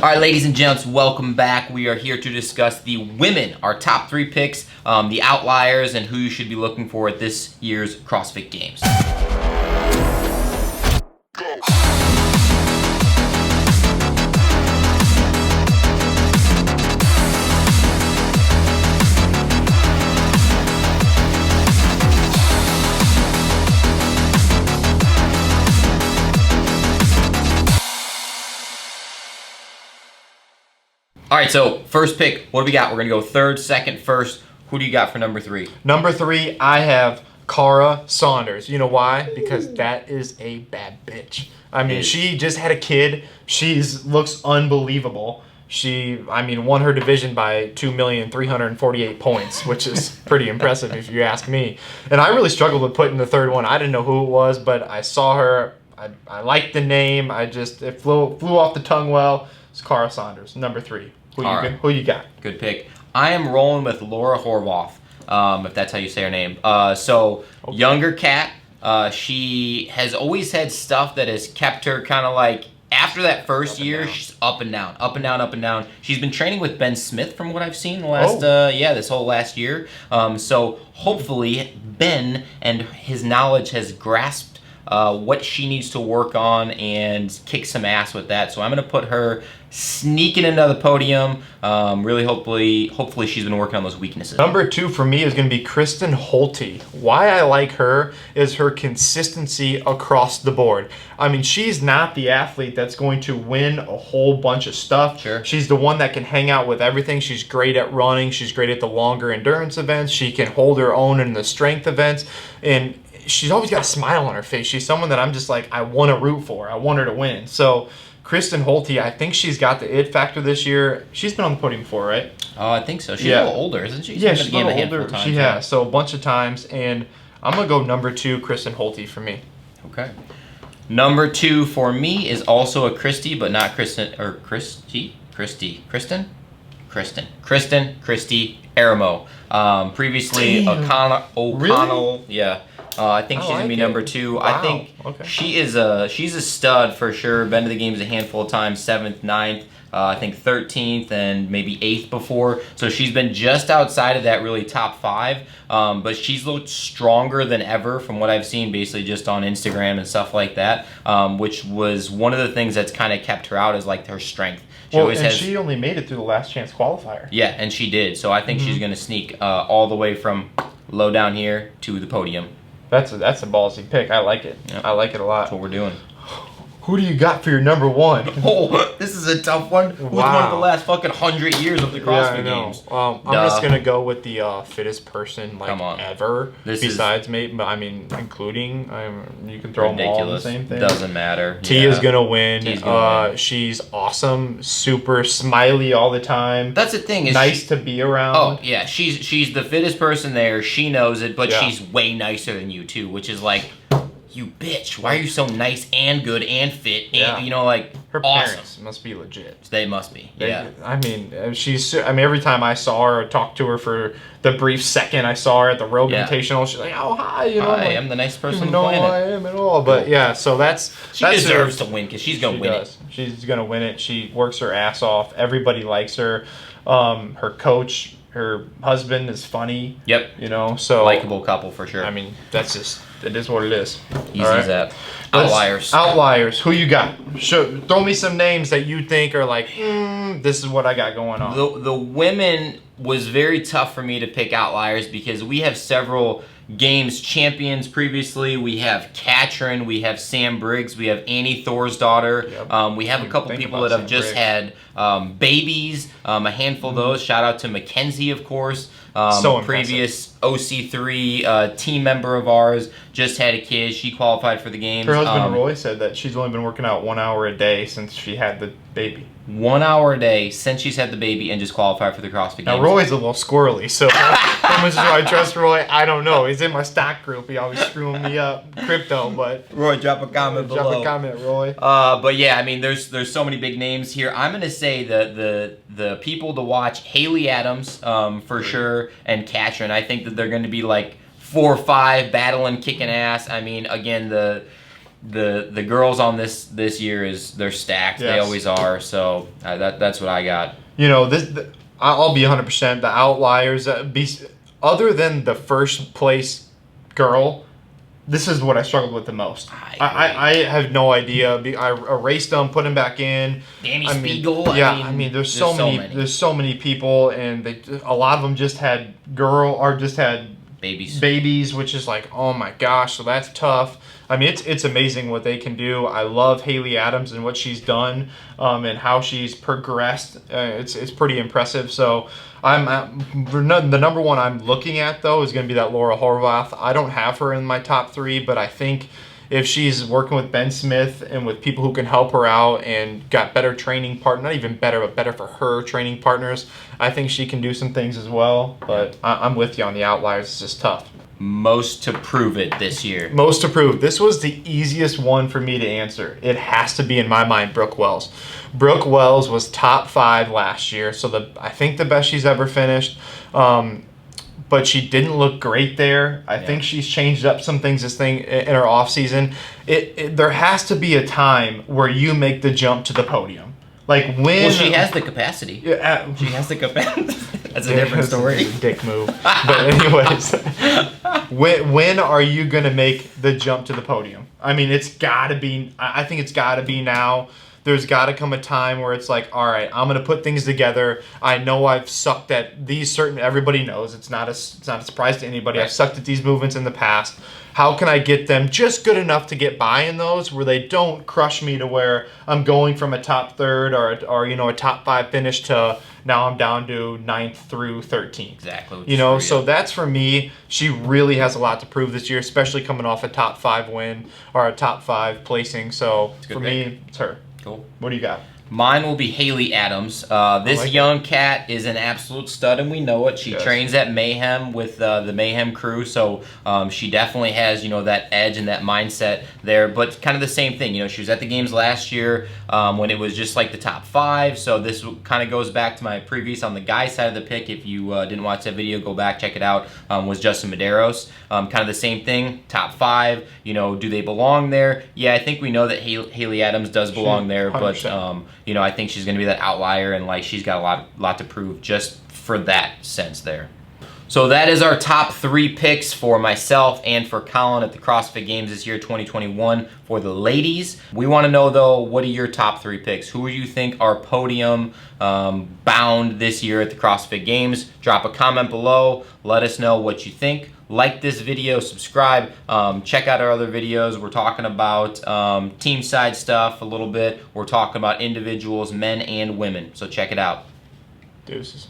All right, ladies and gents, welcome back. We are here to discuss the women, our top 3 picks, the outliers, and who you should be looking for at this year's CrossFit Games. All right, so first pick, what do we got? We're going to go third, second, first. Who do you got for number 3? Number 3, I have Cara Saunders. You know why? Because that is a bad bitch. I mean, she just had a kid. She looks unbelievable. She won her division by 2,348 points, which is pretty impressive if you ask me. And I really struggled with putting the third one. I didn't know who it was, but I saw her. I liked the name. It flew off the tongue well. It's Cara Saunders, number 3. Who you got? Good pick. I am rolling with Laura Horwath, if that's how you say her name. Younger cat. She has always had stuff that has kept her kind of like, after that first year, she's up and down, up and down, up and down. She's been training with Ben Smith from what I've seen the last, this whole last year. So hopefully Ben and his knowledge has grasped what she needs to work on and kick some ass with that. So I'm going to put her sneaking into the podium. Really, hopefully she's been working on those weaknesses. Number 2 for me is going to be Kristin Holte. Why I like her is her consistency across the board. I mean, she's not the athlete that's going to win a whole bunch of stuff. Sure. She's the one that can hang out with everything. She's great at running. She's great at the longer endurance events. She can hold her own in the strength events. And she's always got a smile on her face. She's someone that I'm just like, I want to root for. I want her to win. So Kristin Holte, I think she's got the it factor this year. She's been on the podium before, right? Oh, I think so. She's a little older, isn't she? Yeah, she's a little older. She has, so a bunch of times. And I'm going to go number 2, Kristin Holte for me. Okay. Number 2 for me is also a Christy, but not Kristen, or Christy? Kristen Aramo. Previously, O'Connell. Really? Yeah. I think she's going to be number 2. Wow. I think she's a stud for sure. Been to the games a handful of times, 7th, 9th, I think 13th and maybe 8th before. So she's been just outside of that really top 5. But she's looked stronger than ever from what I've seen basically just on Instagram and stuff like that, which was one of the things that's kind of kept her out is like her strength. She only made it through the last chance qualifier. Yeah, and she did. So I think she's going to sneak all the way from low down here to the podium. That's a ballsy pick. I like it. Yep. I like it a lot. That's what we're doing. Who do you got for your number 1? Oh, this is a tough one. Who's won the last fucking 100 years of the CrossFit Games? I'm just gonna go with the fittest person ever. Besides me, but I mean, including you can throw them all in the same thing. Doesn't matter. Tia's gonna win. She's awesome, super smiley all the time. That's the thing. Is nice to be around. Oh yeah, she's the fittest person there. She knows it, but she's way nicer than you too, which is like, you bitch, why are you so nice and good and fit and her parents must be legit. They must be. I mean, every time I saw her or talked to her for the brief second I saw her at the Rogue Invitational, she's like, oh hi, I am the nicest person on the planet. I am at all, but so she deserves to win because she's gonna win it. She's gonna win it. She works her ass off. Everybody likes her. Her coach, her husband is funny. Yep. So likable couple for sure. I mean, it is what it is. Easy as that. Outliers. Who you got? Throw me some names that you think are like, this is what I got going on. The women was very tough for me to pick outliers because we have several games champions previously. We have Katrin, we have Sam Briggs, we have Annie Thorsdottir. Yep. We have a couple people that have just had babies, a handful of those. Shout out to Mekenzie, of course. Previous OC3 team member of ours, just had a kid. She qualified for the games. Her husband Roy said that she's only been working out 1 hour a day since she had the baby. 1 hour a day since she's had the baby and just qualified for the CrossFit Games. Now Roy's a little squirrely, so how much do I trust Roy? I don't know. He's in my stock group. He always screwing me up crypto, but Roy, drop a comment below. Drop a comment, Roy. But yeah, I mean, there's so many big names here. I'm gonna say the people to watch: Hayley Adams, for sure, and Katrin. I think that they're going to be like 4 or 5 battling, kicking ass. I mean, again, the girls on this year they're stacked. Yes. They always are. So that's what I got. I'll be 100%. The outliers, other than the first place girl, this is what I struggled with the most. I have no idea. I erased them, put them back in. Danny Spiegel. There's so many. There's so many people, and a lot of them just had babies, which is like, oh my gosh, so that's tough. I mean, it's amazing what they can do. I love Hayley Adams and what she's done, and how she's progressed. It's pretty impressive. So the number one I'm looking at though is going to be that Laura Horvath. I don't have her in my top 3, but I think if she's working with Ben Smith and with people who can help her out and got better training partners, not even better, but better for her training partners, I think she can do some things as well. But I'm with you on the outliers. It's just tough. Most to prove it this year. Most to prove. This was the easiest one for me to answer. It has to be, in my mind, Brooke Wells. Brooke Wells was top 5 last year, so I think the best she's ever finished. But she didn't look great there. I think she's changed up some things in her off season. There has to be a time where you make the jump to the podium. Like when? Well, she has the capacity. Yeah, she has the capacity. That's a different story. Dick move. But anyways, when are you gonna make the jump to the podium? I mean, it's gotta be. I think it's gotta be now. There's got to come a time where it's like, all right, I'm going to put things together. I know I've sucked at these certain, everybody knows, it's not a surprise to anybody. I've sucked at these movements in the past. How can I get them just good enough to get by in those where they don't crush me to where I'm going from a top 3rd or a top 5 finish to now I'm down to 9th through 13th. Exactly. So that's for me. She really has a lot to prove this year, especially coming off a top 5 win or a top 5 placing. So for me, it's her. Cool. What do you got? Mine will be Hayley Adams. This young cat is an absolute stud, and we know it. She trains at Mayhem with the Mayhem crew, so she definitely has, that edge and that mindset there. But kind of the same thing. She was at the games last year when it was just like the top 5. So this kind of goes back to my previous on the guy side of the pick. If you didn't watch that video, go back, check it out. Was Justin Medeiros. Kind of the same thing. Top 5. Do they belong there? Yeah, I think we know that Hayley Adams does belong there, 100%. But I think she's going to be that outlier, and she's got a lot to prove just for that sense there. So that is our top 3 picks for myself and for Colin at the CrossFit Games this year, 2021, for the ladies. We want to know, though, what are your top 3 picks? Who do you think are podium bound this year at the CrossFit Games? Drop a comment below. Let us know what you think. Like this video, subscribe, check out our other videos. We're talking about team side stuff a little bit. We're talking about individuals, men and women. So check it out. Deuces.